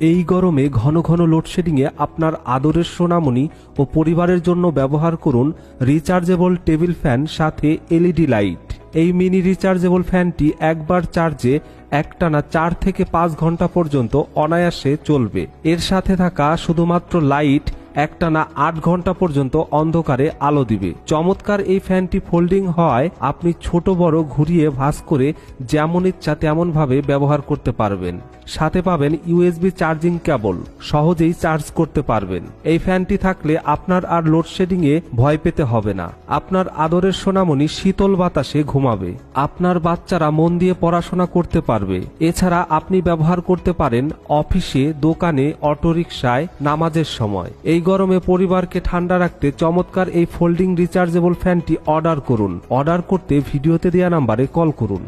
এই গরমে ঘন ঘন লোডশেডিংয়ে আপনার আদরের সোনামণি ও পরিবারের জন্য ব্যবহার করুন রিচার্জেবল টেবিল ফ্যান সাথে এলইডি লাইট। এই মিনি রিচার্জেবল ফ্যানটি একবার চার্জে একটানা 4 থেকে 5 ঘন্টা পর্যন্ত অনায়াসে চলবে। এর সাথে থাকা শুধুমাত্র লাইট একটানা 8 ঘন্টা পর্যন্ত অন্ধকারে আলো দিবে। চমৎকার এই ফ্যানটি ফোল্ডিং হওয়ায় আপনি ছোট বড় ঘুরিয়ে ভাঁজ করে যেমন ইচ্ছা তেমন ভাবে ব্যবহার করতে পারবেন। সাথে পাবেন ইউএসবি চার্জিং কেবল, সহজেই চার্জ করতে পারবেন। এই ফ্যানটি থাকলে আপনার আর লোডশেডিংয়ে ভয় পেতে হবে না। আপনার আদরের সোনামণি শীতল বাতাসে ঘুমাবে, আপনার বাচ্চারা মন দিয়ে পড়াশোনা করতে পারবে। এছাড়া আপনি ব্যবহার করতে পারেন অফিসে, দোকানে, অটোরিকশায়, নামাজের সময়। এই গরমে পরিবারকে ঠান্ডা রাখতে চমৎকার এই ফোল্ডিং রিচার্জেবল ফ্যানটি অর্ডার করুন। অর্ডার করতে ভিডিওতে দেওয়া নাম্বারে কল করুন।